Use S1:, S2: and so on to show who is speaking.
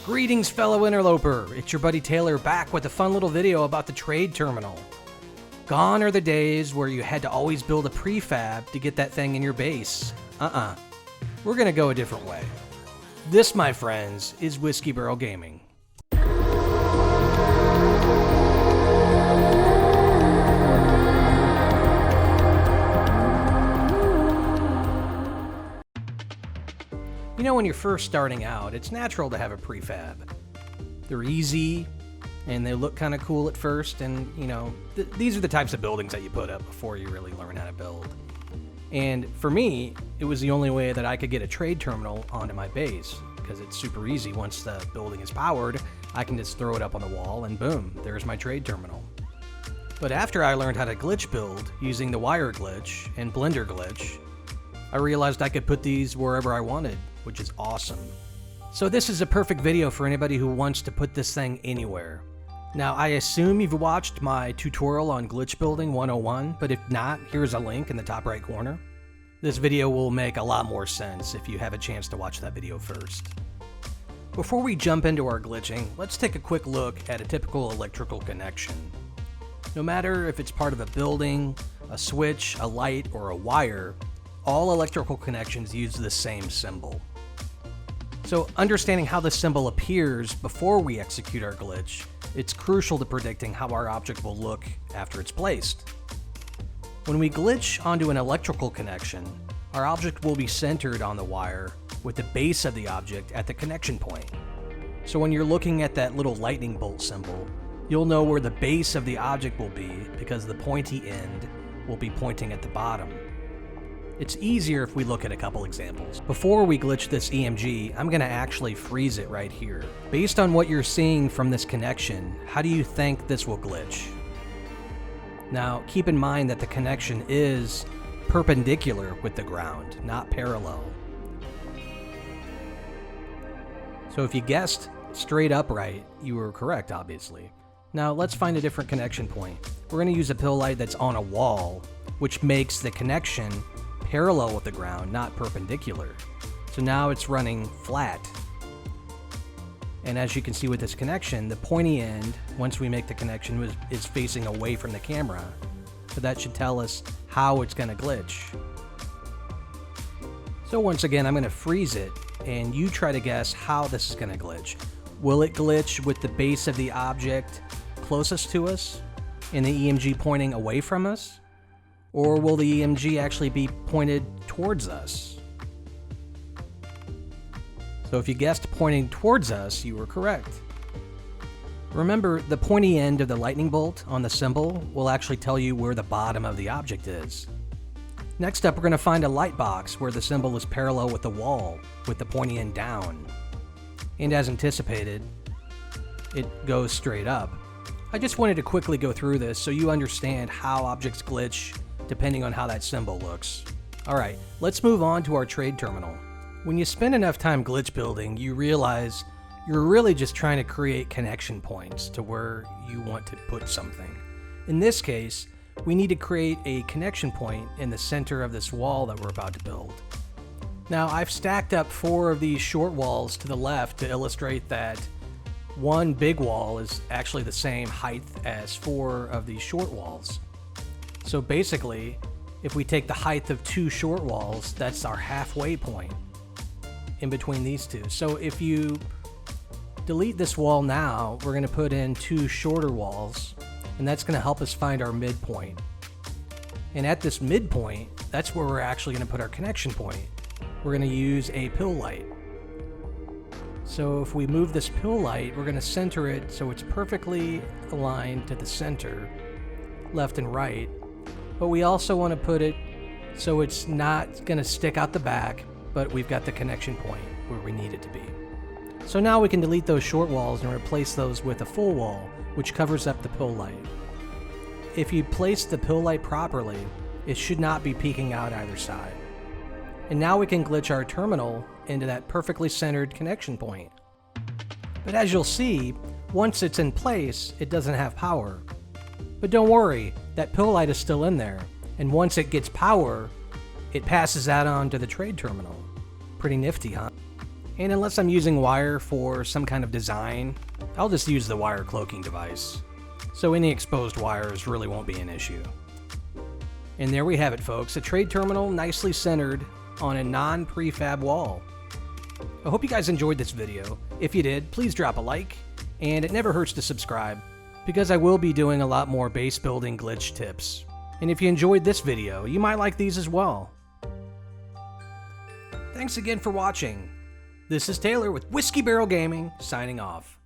S1: Greetings, fellow interloper. It's your buddy Taylor back with a fun little video about the trade terminal. Gone are the days where you had to always build a prefab to get that thing in your base. We're gonna go a different way. This, my friends, is Whisky Barrel Gaming. You know, when you're first starting out, it's natural to have a prefab. They're easy, and they look kind of cool at first, and, you know, these are the types of buildings that you put up before you really learn how to build. And for me, it was the only way that I could get a trade terminal onto my base, because it's super easy. Once the building is powered, I can just throw it up on the wall, and boom, there's my trade terminal. But after I learned how to glitch build using the wire glitch and blender glitch, I realized I could put these wherever I wanted, which is awesome. So this is a perfect video for anybody who wants to put this thing anywhere. Now, I assume you've watched my tutorial on Glitch Building 101, but if not, here's a link in the top right corner. This video will make a lot more sense if you have a chance to watch that video first. Before we jump into our glitching, let's take a quick look at a typical electrical connection. No matter if it's part of a building, a switch, a light, or a wire, all electrical connections use the same symbol. So understanding how the symbol appears before we execute our glitch, it's crucial to predicting how our object will look after it's placed. When we glitch onto an electrical connection, our object will be centered on the wire with the base of the object at the connection point. So when you're looking at that little lightning bolt symbol, you'll know where the base of the object will be because the pointy end will be pointing at the bottom. It's easier if we look at a couple examples. Before we glitch this EMG, I'm going to actually freeze it right here. Based on what you're seeing from this connection, how do you think this will glitch? Now, keep in mind that the connection is perpendicular with the ground, not parallel. So if you guessed straight upright, you were correct, obviously. Now let's find a different connection point. We're going to use a pill light that's on a wall, which makes the connection parallel with the ground, not perpendicular. So now it's running flat. And as you can see with this connection, the pointy end, once we make the connection, is facing away from the camera. So that should tell us how it's going to glitch. So once again, I'm going to freeze it, and you try to guess how this is going to glitch. Will it glitch with the base of the object closest to us and the EMG pointing away from us? Or will the EMG actually be pointed towards us? So if you guessed pointing towards us, you were correct. Remember, the pointy end of the lightning bolt on the symbol will actually tell you where the bottom of the object is. Next up, we're going to find a light box where the symbol is parallel with the wall, with the pointy end down. And as anticipated, it goes straight up. I just wanted to quickly go through this so you understand how objects glitch depending on how that symbol looks. Alright, let's move on to our trade terminal. When you spend enough time glitch building, you realize you're really just trying to create connection points to where you want to put something. In this case, we need to create a connection point in the center of this wall that we're about to build. Now, I've stacked up 4 of these short walls to the left to illustrate that one big wall is actually the same height as 4 of these short walls. So basically, if we take the height of 2 short walls, that's our halfway point in between these two. So if you delete this wall now, we're going to put in 2 shorter walls, and that's going to help us find our midpoint. And at this midpoint, that's where we're actually going to put our connection point. We're going to use a pill light. So if we move this pill light, we're going to center it so it's perfectly aligned to the center, left and right. But we also want to put it so it's not going to stick out the back, but we've got the connection point where we need it to be. So now we can delete those short walls and replace those with a full wall, which covers up the pill light. If you place the pill light properly, it should not be peeking out either side. And now we can glitch our terminal into that perfectly centered connection point. But as you'll see, once it's in place, it doesn't have power. But don't worry, that pill light is still in there, and once it gets power, it passes that on to the trade terminal. Pretty nifty, huh? And unless I'm using wire for some kind of design, I'll just use the wire cloaking device. So any exposed wires really won't be an issue. And there we have it, folks, a trade terminal nicely centered on a non-prefab wall. I hope you guys enjoyed this video. If you did, please drop a like, and it never hurts to subscribe, because I will be doing a lot more base building glitch tips. And if you enjoyed this video, you might like these as well. Thanks again for watching. This is Taylor with Whisky Barrel Gaming, signing off.